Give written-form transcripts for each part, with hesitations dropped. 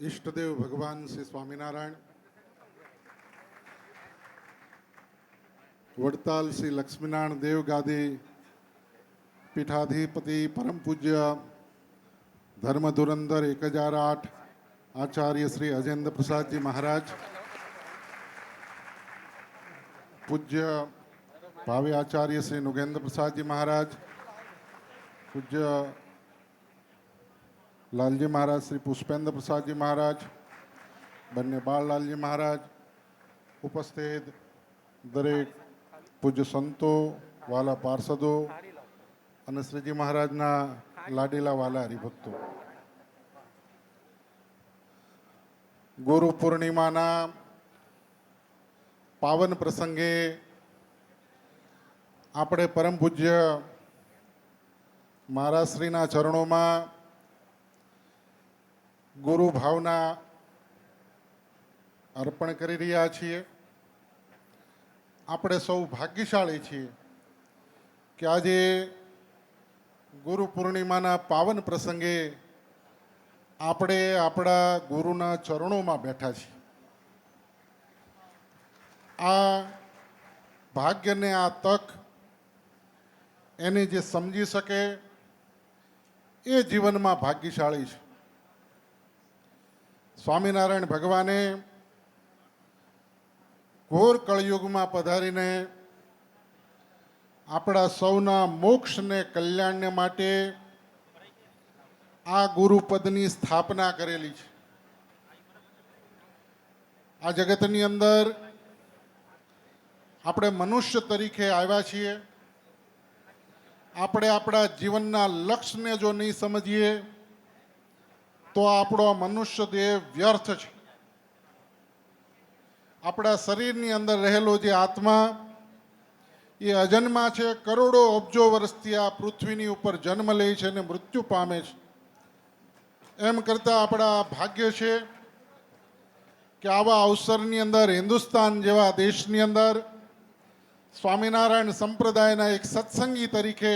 ઈષ્ટદેવ ભગવાન શ્રી સ્વામિનારાયણ, વડતાલ શ્રી લક્ષ્મીનારાયણ દેવ ગાદી પીઠાધિપતિ પરમ પૂજ્ય ધર્મ ધુરંધર 1008 આચાર્ય શ્રી અજેન્દ્ર પ્રસાદજી મહારાજ, પૂજ્ય ભાવિ આચાર્ય શ્રી નુગેન્દ્ર પ્રસાદજી મહારાજ, પૂજ્ય લાલજી મહારાજ શ્રી પુષ્પેન્દ્ર પ્રસાદજી મહારાજ, બંને બાળલાલજી મહારાજ, ઉપસ્થિત દરેક પૂજ્ય સંતો, વાલા પાર્ષદો અને શ્રીજી મહારાજના લાડીલા વાલા હરિભક્તો, ગુરુ પૂર્ણિમાના પાવન પ્રસંગે આપણે પરમ પૂજ્ય મહારાજશ્રીના ચરણોમાં ગુરુ ભાવના અર્પણ કરી રહ્યા છીએ. આપણે સૌ ભાગ્યશાળી છીએ કે આજે ગુરુ પૂર્ણિમાના પાવન પ્રસંગે આપણે આપણા ગુરુના ચરણોમાં બેઠા છીએ. આ ભાગ્યને, આ તક એને જે સમજી શકે એ જીવનમાં ભાગ્યશાળી છે. સ્વામિનારાયણ ભગવાને ઘોર કળયુગમાં પધારીને આપણા સૌના મોક્ષને, કલ્યાણને માટે આ ગુરુપદની સ્થાપના કરેલી છે. આ જગતની અંદર આપણે મનુષ્ય તરીકે આવ્યા છીએ. આપણે આપણા જીવનના લક્ષ્યને જો નહીં સમજીએ તો આપણો મનુષ્ય દેહ વ્યર્થ છે. આપણા શરીરની અંદર રહેલો જે આત્મા એ અજન્મા છે. કરોડો અબજો વર્ષથી આ પૃથ્વીની ઉપર જન્મ લે છે અને મૃત્યુ પામે છે. એમ કરતાં આપણા ભાગ્ય છે કે આવા અવસરની અંદર હિન્દુસ્તાન જેવા દેશની અંદર સ્વામિનારાયણ સંપ્રદાયના એક સત્સંગી તરીકે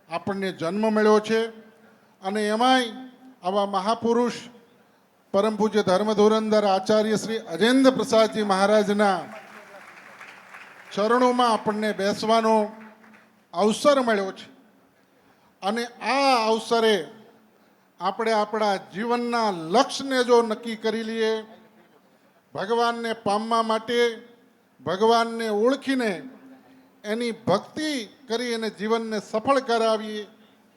આપણને જન્મ મળ્યો છે. અને એમાંય આવા મહાપુરુષ પરમ પૂજ્ય ધર્મ ધુરંધર આચાર્ય શ્રી અજેન્દ્ર પ્રસાદજી મહારાજના ચરણોમાં આપણને બેસવાનો અવસર મળ્યો છે. અને આ અવસરે આપણે આપણા જીવનના લક્ષ્યને જો નક્કી કરી લઈએ, ભગવાનને પામવા માટે, ભગવાનને ઓળખીને એની ભક્તિ કરી અને જીવનને સફળ કરાવીએ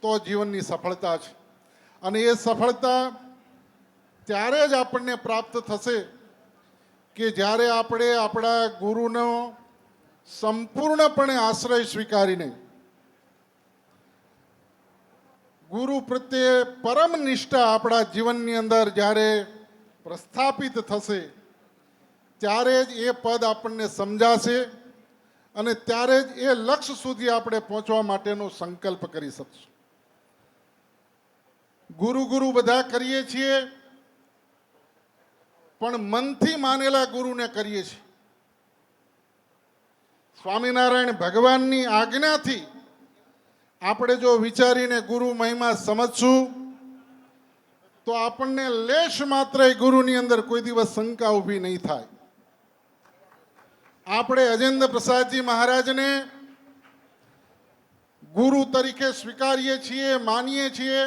તો જીવનની સફળતા છે. અને એ સફળતા ત્યારે જ આપણને પ્રાપ્ત થશે કે જ્યારે આપણે આપણા ગુરુનો સંપૂર્ણપણે આશ્રય સ્વીકારીને ગુરુ પ્રત્યે પરમ નિષ્ઠા આપણા જીવનની અંદર જ્યારે પ્રસ્થાપિત થશે ત્યારે જ એ પદ આપણને સમજાશે અને ત્યારે જ એ લક્ષ્ય સુધી આપણે પહોંચવા માટેનો સંકલ્પ કરી શકશું. ગુરુ ગુરુ બધા કરીએ છીએ, પણ મનથી માનેલા ગુરુને કરીએ છીએ. સ્વામિનારાયણ ભગવાનની આજ્ઞાથી આપણે જો વિચારીને ગુરુ મહિમા સમજશું તો આપણને લેશ માત્ર ગુરુની અંદર કોઈ દિવસ શંકા ઊભી નહીં થાય. આપણે અજેન્દ્ર પ્રસાદજી મહારાજને ગુરુ તરીકે સ્વીકારીએ છીએ, માનીએ છીએ.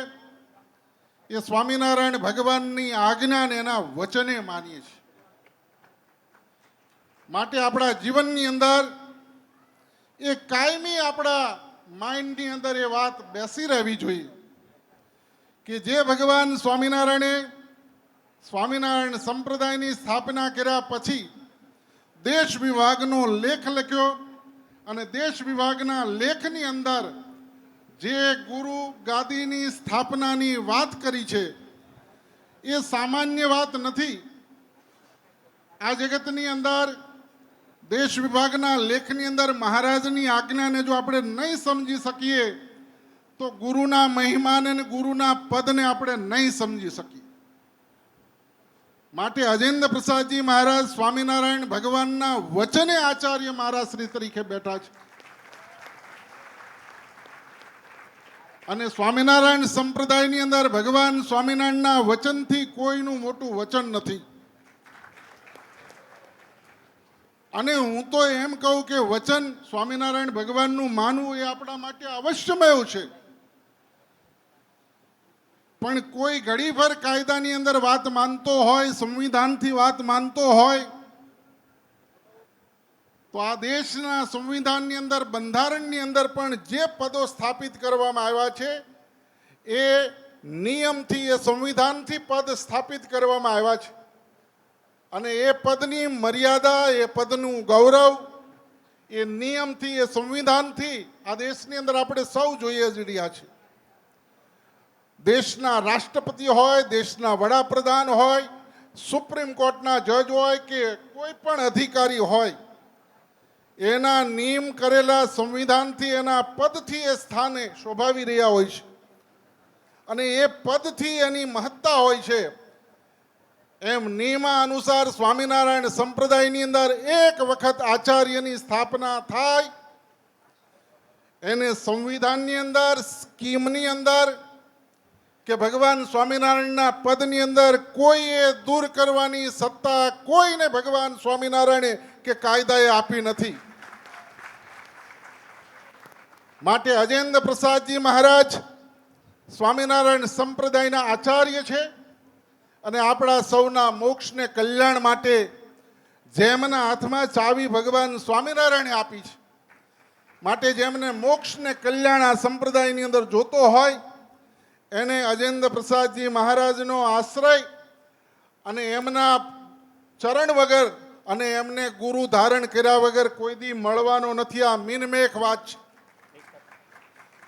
એ સ્વામિનારાયણ ભગવાનની આજ્ઞાને એના વચને માનીએ છીએ. માટે આપણા જીવનની અંદર એ કાયમી આપણા માઇન્ડની અંદર એ વાત બેસી રહેવી જોઈએ કે જે ભગવાન સ્વામિનારાયણ સંપ્રદાયની સ્થાપના કર્યા પછી દેશ વિભાગનો લેખ લખ્યો અને દેશ વિભાગના લેખની અંદર જે ગુરુ ગાદીની સ્થાપનાની વાત કરી છે એ સામાન્ય વાત નથી. આ જગતની અંદર દેશ વિભાગના લેખની અંદર મહારાજની આજ્ઞાને જો આપણે નહીં સમજી શકીએ તો ગુરુના મહિમાને અને ગુરુના પદને આપણે નહીં સમજી શકીએ. માટે અજેન્દ્ર પ્રસાદજી મહારાજ સ્વામિનારાયણ ભગવાનના વચને આચાર્ય મહારાજ શ્રી તરીકે બેઠા છે. અને સ્વામિનારાયણ સંપ્રદાયની અંદર ભગવાન સ્વામિનારાયણના વચનથી કોઈનું મોટું વચન નથી. અને હું તો એમ કહું કે વચન સ્વામિનારાયણ ભગવાનનું માનવું એ આપણા માટે અવશ્યમય છે. પણ કોઈ ઘડીભર કાયદાની અંદર વાત માનતો હોય, સંવિધાનથી વાત માનતો હોય, તો આ દેશના સંવિધાનની અંદર, બંધારણની અંદર પણ જે પદો સ્થાપિત કરવામાં આવ્યા છે એ નિયમથી, એ સંવિધાનથી પદ સ્થાપિત કરવામાં આવ્યા છે. અને એ પદની મર્યાદા, એ પદનું ગૌરવ એ નિયમથી, એ સંવિધાનથી આ દેશની અંદર આપણે સૌ જોઈએ જ રહ્યા છીએ. દેશના રાષ્ટ્રપતિ હોય, દેશના વડાપ્રધાન હોય, સુપ્રીમ કોર્ટના જજ હોય કે કોઈ પણ અધિકારી હોય, એના નિયમ કરેલા સંવિધાનથી, એના પદથી એ સ્થાને શોભાવી રહ્યા હોય છે. અને એ પદથી એની મહત્તા હોય છે. એમ નિયમાનુસાર સ્વામિનારાયણ સંપ્રદાયની અંદર એક વખત આચાર્યની સ્થાપના થાય, એને સંવિધાનની અંદર, સ્કીમની અંદર કે ભગવાન સ્વામિનારાયણના પદની અંદર કોઈએ દૂર કરવાની સત્તા કોઈને ભગવાન સ્વામિનારાયણે કે કાયદાએ આપી નથી. માટે અજેન્દ્ર પ્રસાદજી મહારાજ સ્વામિનારાયણ સંપ્રદાયના આચાર્ય છે. અને આપણા સૌના મોક્ષને, કલ્યાણ માટે જેમના હાથમાં ચાવી ભગવાન સ્વામિનારાયણે આપી છે, માટે જેમને મોક્ષને, કલ્યાણ આ સંપ્રદાયની અંદર જોતો હોય, એને અજેન્દ્ર પ્રસાદજી મહારાજનો આશ્રય અને એમના ચરણ વગર અને એમને ગુરુ ધારણ કર્યા વગર કોઈ દી મળવાનો નથી. આ મિનમેક વાત છે.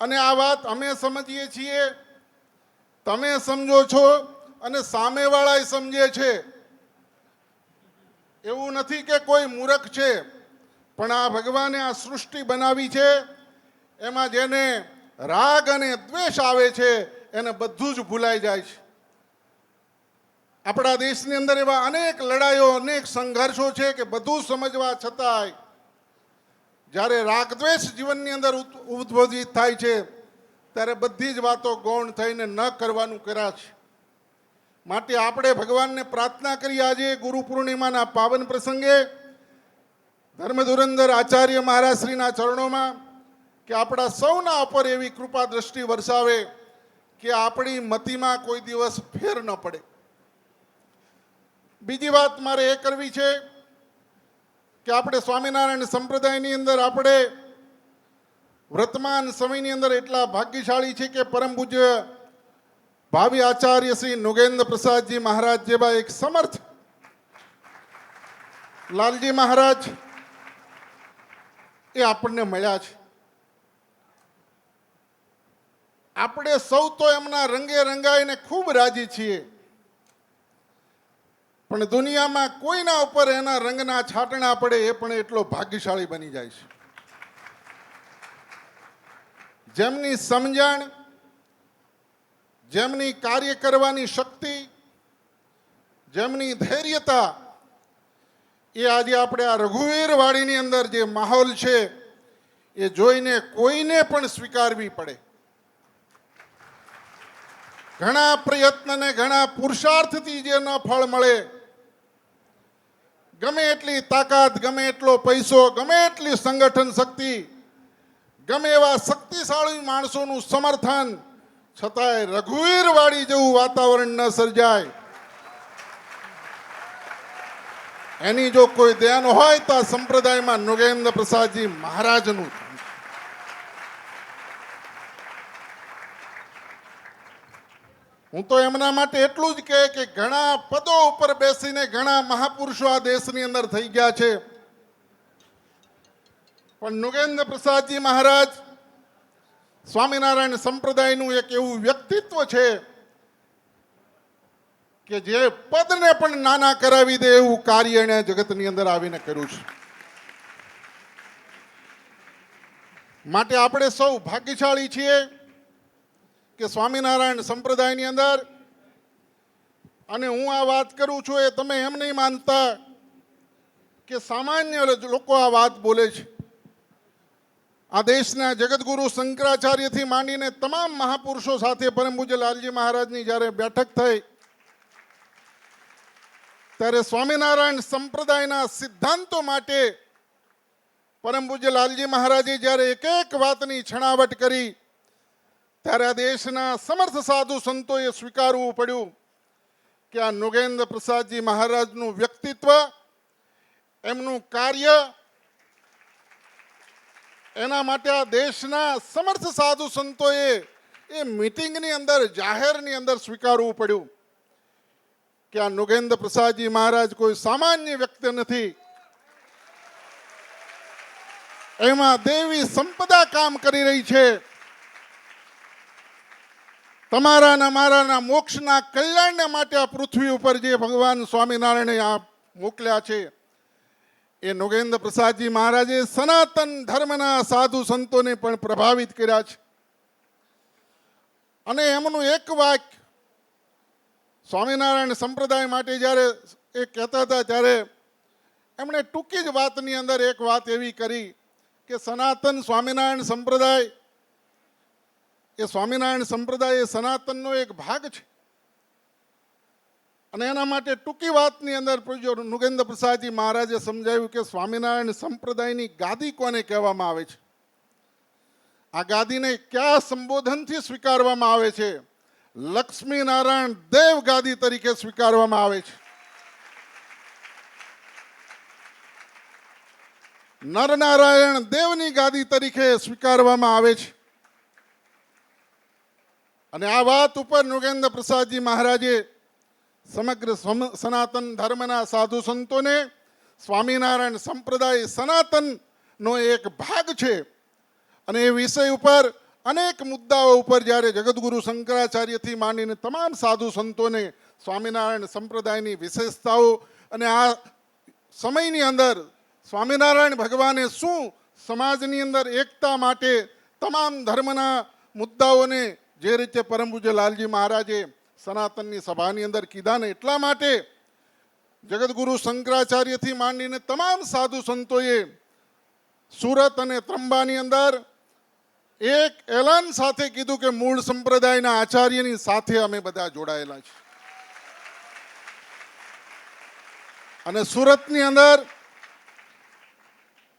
અને આ વાત અમે સમજીએ છીએ, તમે સમજો છો અને સામેવાળા સમજે છે. એવું નથી કે કોઈ મૂર્ખ છે, પણ આ ભગવાને આ સૃષ્ટિ બનાવી છે, એમાં જેને રાગ અને દ્વેષ આવે છે એને બધું જ ભૂલાઈ જાય છે. આપણા દેશની અંદર એવા અનેક લડાઈઓ, અનેક સંઘર્ષો છે કે બધું સમજવા છતાંય જ્યારે રાગદ્વેષ જીવનની અંદર ઉદ્ભવિત થાય છે ત્યારે બધી જ વાતો ગૌણ થઈને ન કરવાનું કર્યા છે. માટે આપણે ભગવાનને પ્રાર્થના કરી આજે ગુરુ પૂર્ણિમાના પાવન પ્રસંગે ધર્મધુરંધર આચાર્ય મહારાજ શ્રીના ચરણોમાં કે આપણા સૌના ઉપર એવી કૃપા દ્રષ્ટિ વરસાવે કે આપણી મતિમાં કોઈ દિવસ ફેર ન પડે. બીજી વાત મારે એ કરવી છે કે આપણે સ્વામિનારાયણ સંપ્રદાયની અંદર આપણે વર્તમાન સમયની અંદર એટલા ભાગ્યશાળી છે કે પરમ પૂજ્ય ભાવિ આચાર્ય શ્રી નુગેન્દ્ર પ્રસાદજી મહારાજ જેવા એક સમર્થ લાલજી મહારાજ એ આપણને મળ્યા છે. આપણે સૌ તો એમના રંગે રંગાઈને ખૂબ રાજી છીએ, પણ દુનિયામાં કોઈના ઉપર એના રંગના છાંટણા પડે એ પણ એટલો ભાગ્યશાળી બની જાય છે. જેમની સમજણ, જેમની કાર્ય કરવાની શક્તિ, જેમની ધૈર્યતા, એ આજે આપણે આ રઘુવીર વાડીની અંદર જે માહોલ છે એ જોઈને કોઈને પણ સ્વીકારવી પડે. ઘણા પ્રયત્ન ને ઘણા પુરુષાર્થથી જે ન ફળ મળે, ગમે એટલી તાકાત, ગમે એટલો પૈસો, ગમે એટલી સંગઠન શક્તિ, ગમે એવા શક્તિશાળી માણસોનું સમર્થન, છતાંય રઘુવીર વાડી જેવું વાતાવરણ ન સર્જાય. એની જો કોઈ ધ્યાન હોય તો આ સંપ્રદાયમાં નુગેન્દ્ર પ્રસાદજી મહારાજનું. હું તો એમના માટે એટલું જ કહે કે ઘણા પદો ઉપર બેસીને ઘણા મહાપુરુષો આ દેશની અંદર થઈ ગયા છે, પણ નુગેન્દ્ર પ્રસાદજી મહારાજ સ્વામિનારાયણ સંપ્રદાયનું એક એવું વ્યક્તિત્વ છે કે જે પદને પણ નાના કરાવી દે એવું કાર્ય એણે જગતની અંદર આવીને કર્યું છે. માટે આપણે સૌ ભાગ્યશાળી છીએ કે સ્વામિનારાયણ સંપ્રદાયની અંદર, અને હું આ વાત કરું છું એ તમે એમ નહીં માનતા કે સામાન્ય લોકો આ વાત બોલે છે. આ દેશના જગતગુરુ શંકરાચાર્યથી માંડીને તમામ મહાપુરુષો સાથે પરમ પૂજ્ય લાલજી મહારાજની જ્યારે બેઠક થઈ ત્યારે સ્વામિનારાયણ સંપ્રદાયના સિદ્ધાંતો માટે પરમ પૂજ્ય લાલજી મહારાજે જ્યારે એક એક વાતની છણાવટ કરી ત્યારે આ દેશના સમર્થ સાધુ સંતોએ સ્વીકારવું પડ્યું કે આ નૃગેન્દ્ર પ્રસાદજી મહારાજનું વ્યક્તિત્વ, એમનું કાર્ય, એના માટે આ દેશના સમર્થ સાધુ સંતોએ એ મીટિંગની અંદર, જાહેરની અંદર સ્વીકારવું પડ્યું કે આ નૃગેન્દ્ર પ્રસાદજી મહારાજ કોઈ સામાન્ય વ્યક્તિ નથી. એમાં દેવી સંપદા કામ કરી રહી છે. તમારા ને મારાના મોક્ષના કલ્યાણને માટે આ પૃથ્વી ઉપર જે ભગવાન સ્વામિનારાયણે આ મોકલ્યા છે એ નૃગેન્દ્ર પ્રસાદજી મહારાજે સનાતન ધર્મના સાધુ સંતોને પણ પ્રભાવિત કર્યા છે. અને એમનું એક વાક્ય સ્વામિનારાયણ સંપ્રદાય માટે જ્યારે એ કહેતા હતા ત્યારે એમણે ટૂંકી જ વાતની અંદર એક વાત એવી કરી કે સનાતન સ્વામિનારાયણ સંપ્રદાય એ સનાતનનો એક ભાગ છે. અને એના માટે ટૂંકી વાતની અંદર નૃગેન્દ્ર પ્રસાદજી મહારાજે સમજાવ્યું કે સ્વામિનારાયણ સંપ્રદાયની ગાદી કોને કહેવામાં આવે છે, આ ગાદીને કયા સંબોધનથી સ્વીકારવામાં આવે છે? લક્ષ્મીનારાયણ દેવ ગાદી તરીકે સ્વીકારવામાં આવે છે. નરનારાયણ દેવની ગાદી તરીકે સ્વીકારવામાં આવે છે. અને આ વાત ઉપર નૃગેન્દ્ર પ્રસાદજી મહારાજે સમગ્ર સનાતન ધર્મના સાધુ સંતોને સ્વામિનારાયણ સંપ્રદાય સનાતનનો એક ભાગ છે અને એ વિષય ઉપર અનેક મુદ્દાઓ ઉપર જ્યારે જગતગુરુ શંકરાચાર્યથી માંડીને તમામ સાધુ સંતોને સ્વામિનારાયણ સંપ્રદાયની વિશેષતાઓ અને આ સમયની અંદર સ્વામિનારાયણ ભગવાને શું સમાજની અંદર એકતા માટે તમામ ધર્મના મુદ્દાઓને જે રીતે પરમ પૂજ્ય લાલજી મહારાજે સનાતનની સભાની અંદર કીધા ને એટલા માટે જગતગુરુ શંકરાચાર્યથી માંડીને તમામ સાધુ સંતોએ સુરત અને ત્રંબાની અંદર એક એલાન સાથે કીધું કે મૂળ સંપ્રદાયના આચાર્યની સાથે અમે બધા જોડાયેલા છીએ. અને સુરતની અંદર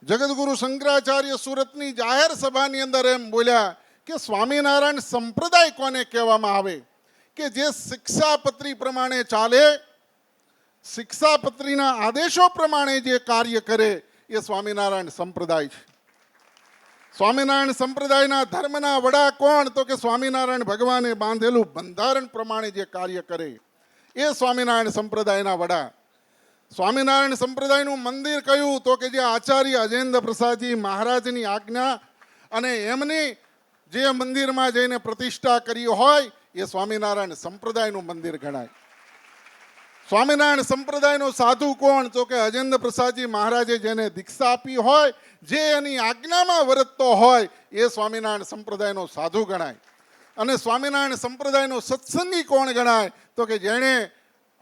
જગતગુરુ શંકરાચાર્ય સુરતની જાહેર સભાની અંદર એમ બોલ્યા કે સ્વામિનારાયણ સંપ્રદાય કોને કહેવામાં આવે કે જે શિક્ષાપત્રી પ્રમાણે ચાલે, શિક્ષાપત્રીના આદેશો પ્રમાણે જે કાર્ય કરે એ સ્વામિનારાયણ સંપ્રદાય છે. સ્વામિનારાયણ સંપ્રદાયના ધર્મના વડા કોણ? તો કે સ્વામિનારાયણ ભગવાને બાંધેલું બંધારણ પ્રમાણે જે કાર્ય કરે એ સ્વામિનારાયણ સંપ્રદાયના વડા. સ્વામિનારાયણ સંપ્રદાયનું મંદિર કયું? તો કે જે આચાર્ય અજેન્દ્ર પ્રસાદજી મહારાજની આજ્ઞા અને એમની જે મંદિરમાં જઈને પ્રતિષ્ઠા કરી હોય એ સ્વામિનારાયણ સંપ્રદાયનું મંદિર ગણાય. સ્વામિનારાયણ સંપ્રદાયનો સાધુ કોણ? તો કે અજેન્દ્ર પ્રસાદજી મહારાજે જેને દીક્ષા આપી હોય, જે એની આજ્ઞામાં વર્તતો હોય એ સ્વામિનારાયણ સંપ્રદાયનો સાધુ ગણાય. અને સ્વામિનારાયણ સંપ્રદાયનો સત્સંગી કોણ ગણાય? તો કે જેણે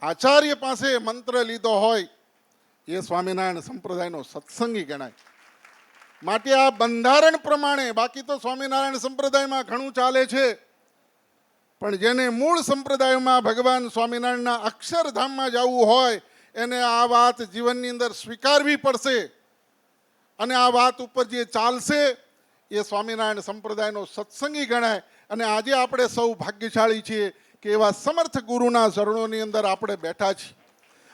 આચાર્ય પાસે મંત્ર લીધો હોય એ સ્વામિનારાયણ સંપ્રદાયનો સત્સંગી ગણાય. માટે આ બંધારણ પ્રમાણે, બાકી તો સ્વામિનારાયણ સંપ્રદાયમાં ઘણું ચાલે છે, પણ જેને મૂળ સંપ્રદાયમાં ભગવાન સ્વામિનારાયણના અક્ષરધામમાં જવું હોય એને આ વાત જીવનની અંદર સ્વીકારવી પડશે. અને આ વાત ઉપર જે ચાલશે એ સ્વામિનારાયણ સંપ્રદાયનો સત્સંગી ગણાય. અને આજે આપણે સૌ ભાગ્યશાળી છીએ કે એવા સમર્થ ગુરુના ચરણોની અંદર આપણે બેઠા છીએ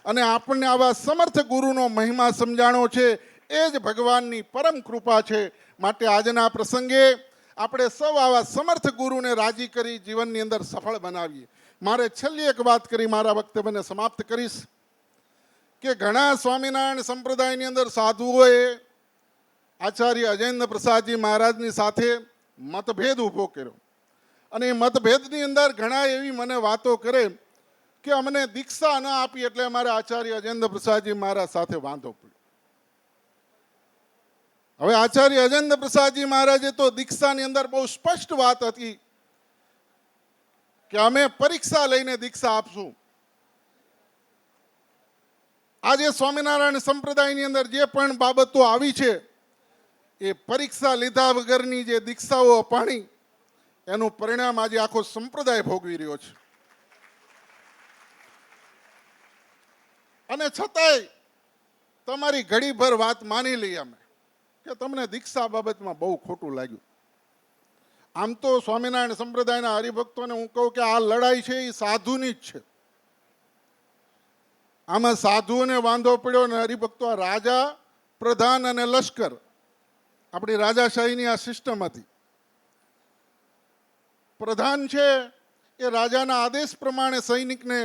અને આપણને આવા સમર્થ ગુરુનો મહિમા સમજાણો છે. એ જ ભગવાનની પરમ કૃપા છે. માટે આજના પ્રસંગે આપણે સૌ આવા સમર્થ ગુરુને રાજી કરી જીવનની અંદર સફળ બનાવીએ. મારે છેલ્લી એક વાત કરી મારા વક્તવ્યને સમાપ્ત કરીશ કે ઘણા સ્વામિનારાયણ સંપ્રદાયની અંદર સાધુઓએ આચાર્ય અજેન્દ્ર પ્રસાદજી મહારાજની સાથે મતભેદ ઊભો કર્યો. અને એ મતભેદની અંદર ઘણા એવી મને વાતો કરે કે અમને દીક્ષા ન આપી એટલે અમારે આચાર્ય અજેન્દ્ર પ્રસાદજી મહારાજ સાથે વાંધો પડ્યો. હવે આચાર્ય અજેન્દ્ર પ્રસાદજી મહારાજે તો દીક્ષાની અંદર બહુ સ્પષ્ટ વાત હતી કે અમે પરીક્ષા લઈને દીક્ષા આપશું. આજે સ્વામિનારાયણ સંપ્રદાયની અંદર જે પણ બાબતો આવી છે એ પરીક્ષા લીધા વગરની જે દીક્ષાઓ અપાણી એનું પરિણામ આજે આખો સંપ્રદાય ભોગવી રહ્યો છે. અને છતાંય તમારી ઘડીભર વાત માની લઈએ અમે કે તમને દીક્ષા બાબતમાં બહુ ખોટું લાગ્યું. આમ તો સ્વામિનારાયણ સંપ્રદાયના હરિભક્તોને હું કહું કે આ લડાઈ છે એ સાધુની જ છે. આમાં સાધુઓને વાંધો પડ્યો ને હરિભક્તો આ રાજા પ્રધાન અને લશ્કર આપણી રાજાશાહીની આ સિસ્ટમ હતી. પ્રધાન છે એ રાજાના આદેશ પ્રમાણે સૈનિકને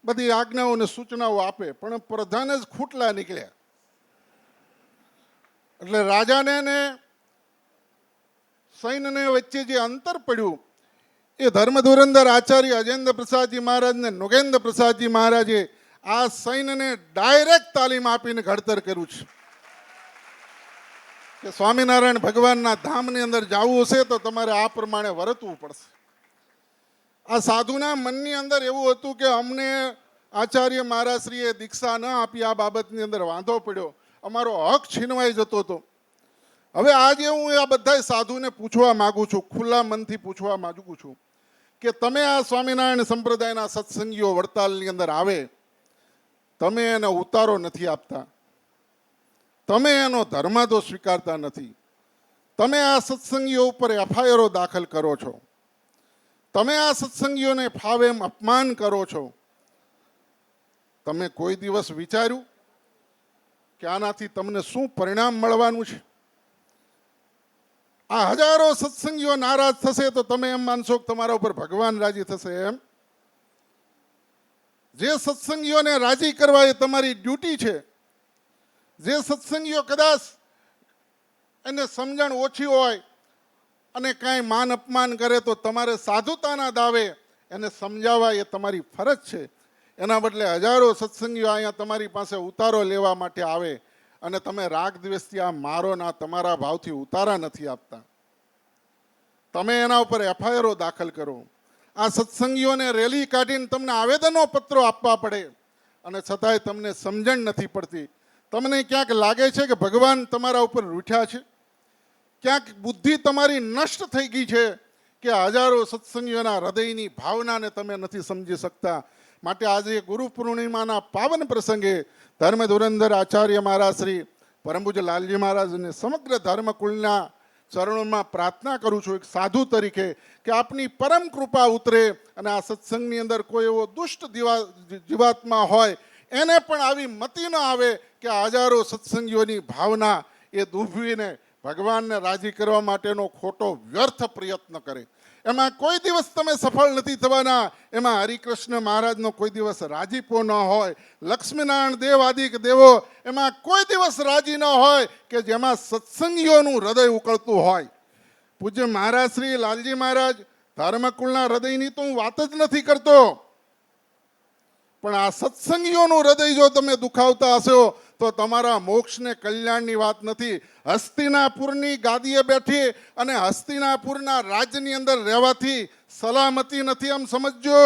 બધી આજ્ઞાઓ અને સૂચનાઓ આપે, પણ પ્રધાન જ ખૂટલા નીકળ્યા. એટલે રાજાને ને સૈન્યને વચ્ચે જે અંતર પડ્યું એ ધર્મધુરંધર આચાર્ય અજેન્દ્ર પ્રસાદજી મહારાજ ને નોગેન્દ્ર પ્રસાદજી મહારાજે આ સૈન્યને ડાયરેક્ટ તાલીમ આપીને ઘડતર કર્યું છે કે સ્વામિનારાયણ ભગવાનના ધામની અંદર જવું હશે તો તમારે આ પ્રમાણે વર્તવું પડશે. આ સાધુના મનની અંદર એવું હતું કે અમને આચાર્ય મહારાજશ્રીએ દીક્ષા ન આપી, આ બાબતની અંદર વાંધો પડ્યો, અમારો હક છીનવાઈ જતો હતો. હવે આજે હું આ બધા સાધુને પૂછવા માગું છું, ખુલ્લા મનથી પૂછવા માગું છું કે તમે આ સ્વામિનારાયણ સંપ્રદાયના સત્સંગીઓ વડતાલની અંદર આવે, તમે એને ઉતારો નથી આપતા, તમે એનો ધર્માદો સ્વીકારતા નથી, તમે આ સત્સંગીઓ ઉપર એફઆઈઆરો દાખલ કરો છો, તમે આ સત્સંગીઓને ફાવે એમ અપમાન કરો છો. તમે કોઈ દિવસ વિચાર્યું કે આનાથી તમને શું પરિણામ મળવાનું છે? આ હજારો સત્સંગીઓ નારાજ થશે તો તમે એમ માનશો કે તમારા ઉપર ભગવાન રાજી થશે એમ? જે સત્સંગીઓને રાજી કરવા એ તમારી ડ્યુટી છે. જે સત્સંગીઓ કદાચ એને સમજણ ઓછી હોય અને કાંઈ માન અપમાન કરે તો તમારે સાધુતાના દાવે એને સમજાવવા એ તમારી ફરજ છે. એના બદલે હજારો સત્સંગીઓ અહીંયા તમારી પાસે ઉતારો લેવા માટે આવે અને તમે રાગ દ્વેષથી આ મારો ના તમારા ભાવથી ઉતારા નથી આપતા. તમે એના ઉપર એફઆઈઆરો દાખલ કરો. આ સત્સંગીઓને રેલી કાઢીને તમને આવેદનો પત્રો આપવા પડે અને છતાંય તમને સમજણ નથી પડતી. તમને ક્યાંક લાગે છે કે ભગવાન તમારા ઉપર રૂઠ્યા છે? ક્યાંક બુદ્ધિ તમારી નષ્ટ થઈ ગઈ છે કે હજારો સત્સંગીઓના હૃદયની ભાવનાને તમે નથી સમજી શકતા? માટે આજે ગુરુ પૂર્ણિમાના પાવન પ્રસંગે ધર્મ ધુરંધર આચાર્ય મહારાજ શ્રી પરમ પૂજ્ય લાલજી મહારાજ અને સમગ્ર ધર્મકુળના ચરણોમાં પ્રાર્થના કરું છું એક સાધુ તરીકે કે આપની પરમ કૃપા ઉતરે અને આ સત્સંગની અંદર કોઈ એવો દુષ્ટ જીવાત્મા હોય એને પણ આવી મતિ ન આવે કે હજારો સત્સંગીઓની ભાવના એ દુભવીને ભગવાનને રાજી કરવા માટેનો ખોટો વ્યર્થ પ્રયત્ન કરે. એમાં કોઈ દિવસ તમે સફળ નથી થવાના. એમાં હરિકૃષ્ણ મહારાજનો કોઈ દિવસ રાજીપો ન હોય, લક્ષ્મીનારાયણ દેવ આદિક દેવો એમાં કોઈ દિવસ રાજી ન હોય કે જેમાં સત્સંગીઓનું હૃદય ઉકળતું હોય. પૂજ્ય મહારાજ શ્રી લાલજી મહારાજ ધર્મકુળના હૃદયની તો હું વાત જ નથી કરતો, પણ આ સત્સંગીઓનું હૃદય જો તમે દુખાવતા હશો તો તમારા મોક્ષને કલ્યાણની વાત નથી. હસ્તિનાપુરની ગાદીએ બેઠી અને હસ્તિનાપુરના રાજ્યની અંદર રહેવાથી સલામતી નથી એમ સમજજો.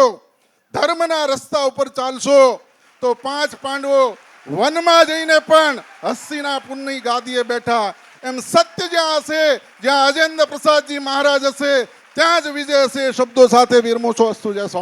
ધર્મના રસ્તા ઉપર ચાલશો તો 5 પાંડવો વનમાં જઈને પણ હસ્તિનાપુરની ગાદીએ બેઠા. એમ સત્ય જ્યાં હશે, જ્યાં અજેન્દ્ર પ્રસાદજી મહારાજ હશે ત્યાં જ વિજય હશે. શબ્દો સાથે વિરમું છું. અસ્તુ. જય સ્વામિનારાયણ.